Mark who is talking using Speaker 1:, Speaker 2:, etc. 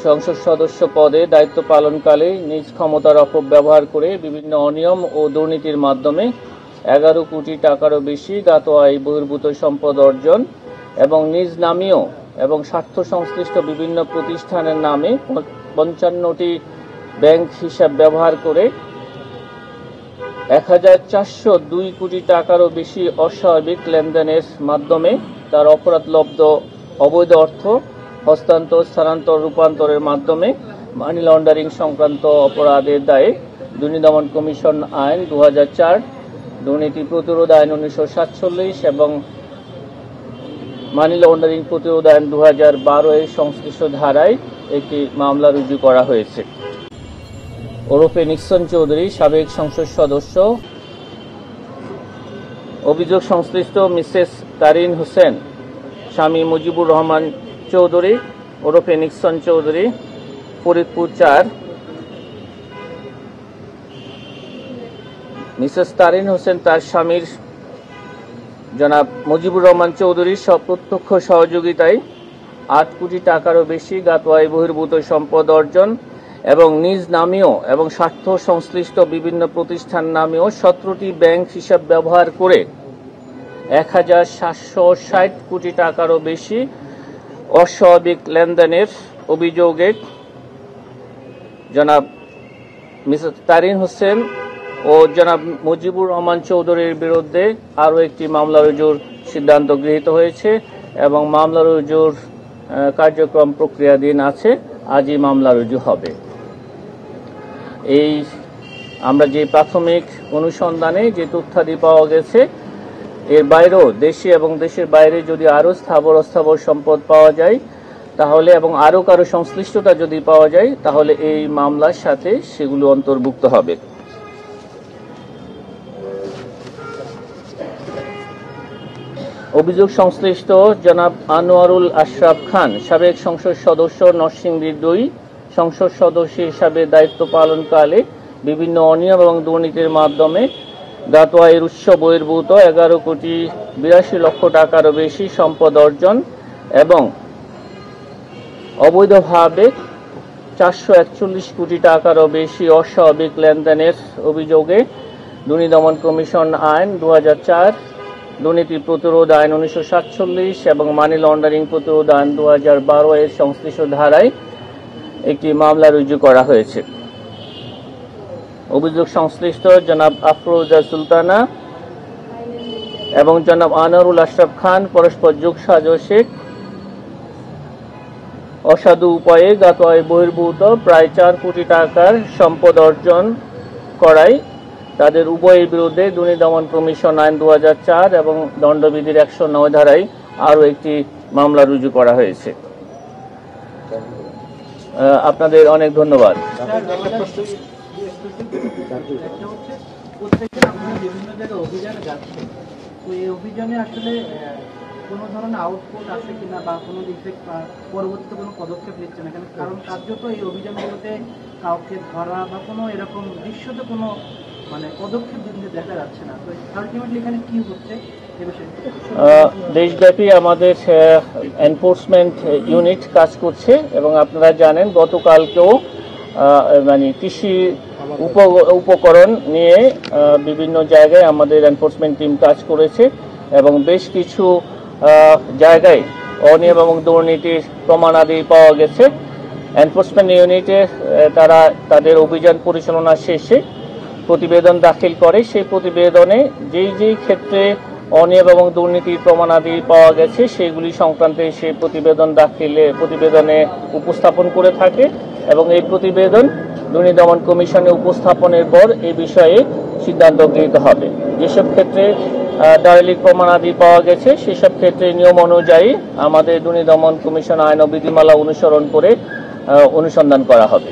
Speaker 1: সংসদ সদস্য পদে দায়িত্ব পালনকালে নিজ ক্ষমতার অপব্যবহার করে বিভিন্ন অনিয়ম ও দুর্নীতির মাধ্যমে 11 কোটি টাকারও বেশি জ্ঞাত আয় বহির্ভূত সম্পদ অর্জন এবং নিজ নামীয় এবং স্বার্থ সংশ্লিষ্ট বিভিন্ন প্রতিষ্ঠানের নামে 55টি ব্যাংক হিসাব ব্যবহার করে 1402 কোটি টাকারও বেশি অস্বাভাবিক লেনদেনের মাধ্যমে তার অপরাধলব্ধ অবৈধ অর্থ হস্তান্তর, স্থানান্তর, রূপান্তরের মাধ্যমে মানি লন্ডারিং সংক্রান্ত অপরাধের দায়ে দুর্নীতি দমন কমিশন আইন 2004, দুর্নীতি প্রতিরোধ আইন 1947 এবং মানি লন্ডারিং প্রতিরোধ আইন 2012 এর সংশ্লিষ্ট ধারায় একটি মামলা রুজু করা হয়েছে। ওরফে নিক্সন চৌধুরী, সাবেক সংসদ সদস্য। অভিযোগ সংশ্লিষ্ট মিসেস তারিন হোসেন, স্বামী মুজিবুর রহমান চৌধুরী ওরফে নিক্সন চৌধুরী, ফরিদপুর 4। মিসেস তারিন হোসেন তার স্বামীর জনাব মুজিবুর রহমান চৌধুরীর প্রত্যক্ষ সহযোগিতায় 8 কোটি টাকারও বেশি জ্ঞাত আয় বহির্ভূত সম্পদ অর্জন এবং নিজ নামীয় এবং স্বার্থ সংশ্লিষ্ট বিভিন্ন প্রতিষ্ঠান নামেও 17টি ব্যাংক হিসাব ব্যবহার করে 1760 কোটি টাকারও বেশি অস্বাভাবিক লেনদেনের অভিযোগে জনাব মিসেস তারিন হোসেন ও জনাব মুজিবুর রহমান চৌধুরীর বিরুদ্ধে আরও একটি মামলা রুজুর সিদ্ধান্ত গৃহীত হয়েছে এবং মামলা রুজুর কার্যক্রম প্রক্রিয়াধীন আছে। আজই মামলা রুজু হবে। আমরা যে প্রাথমিক অনুসন্ধানে যে তথ্যাদি পাওয়া গেছে, এর বাইরেও দেশে এবং দেশের বাইরে যদি আরও স্থাবর অস্থাবর সম্পদ পাওয়া যায় তাহলে এবং আরও কারো সংশ্লিষ্টতা যদি পাওয়া যায় তাহলে এই মামলার সাথে সেগুলো অন্তর্ভুক্ত হবে। অভিযোগ সংশ্লিষ্ট জনাব আনোয়ারুল আশরাফ খান, সাবেক সংসদ সদস্য, নরসিংদী 2, সংসদ সদস্য হিসাবে দায়িত্ব পালনকালে বিভিন্ন অনিয়ম এবং দুর্নীতির মাধ্যমে জ্ঞাত আয়ের উৎস বহির্ভূত 11 কোটি 82 লক্ষ টাকারও বেশি সম্পদ অর্জন এবং অবৈধভাবে 441 কোটি টাকারও বেশি অস্বাভাবিক লেনদেনের অভিযোগে দুর্নীতি দমন কমিশন আইন 2004, দুর্নীতি প্রতিরোধ আইন 1947 এবং মানি লন্ডারিং প্রতিরোধ আইন 2012 এর সংশ্লিষ্ট ধারায় একটি মামলা রুজু করা হয়েছে। অভিযোগ সংশ্লিষ্ট জনাব আফরোজা সুলতানা এবং জনাব আনোয়ারুল আশরাফ খান পরস্পর যোগসাজশে অসাধু উপায়ে জ্ঞাত আয় বহির্ভূত প্রায় 4 কোটি টাকার সম্পদ অর্জন করায় তাদের উভয়ের বিরুদ্ধে দুর্নীতি দমন কমিশন আইন 2004 এবং দণ্ডবিধির 109 ধারায় আরও একটি মামলা রুজু করা হয়েছে। আপনাদের অনেক ধন্যবাদ।
Speaker 2: অভিযানে আসলে কোনো ধরনের আউটপুট আছে কিনা বা কোনো দিকে পরবর্তীতে কোনো পদক্ষেপ নিচ্ছে না, কারণ কার্যত এই অভিযানগুলোতে কাউকে ধরা বা কোনো এরকম দৃশ্যতে কোনো পদক্ষেপ দেখা যাচ্ছে না। তো আলটিমেটলি এখানে কি হচ্ছে এ বিষয়ে
Speaker 1: দেশব্যাপী আমাদের এনফোর্সমেন্ট ইউনিট কাজ করছে এবং আপনারা জানেন গতকালকেও কৃষি উপকরণ নিয়ে বিভিন্ন জায়গায় আমাদের এনফোর্সমেন্ট টিম কাজ করেছে এবং বেশ কিছু জায়গায় অনিয়ম এবং দুর্নীতির প্রমাণাদি পাওয়া গেছে। এনফোর্সমেন্ট ইউনিটে তারা তাদের অভিযান পরিচালনা শেষে প্রতিবেদন দাখিল করে। সেই প্রতিবেদনে যেই ক্ষেত্রে অনিয়ম এবং দুর্নীতির প্রমাণাদি পাওয়া গেছে সেগুলি সংক্রান্তে সেই প্রতিবেদনে উপস্থাপন করে থাকে এবং এই প্রতিবেদন দুর্নীতি দমন কমিশনে উপস্থাপনের পর এই বিষয়ে সিদ্ধান্ত গৃহীত হবে। যেসব ক্ষেত্রে ডাইরেক্ট প্রমাণাদি পাওয়া গেছে সেসব ক্ষেত্রে নিয়ম অনুযায়ী আমাদের দুর্নীতি দমন কমিশন আইন ও বিধিমালা অনুসরণ করে অনুসন্ধান করা হবে।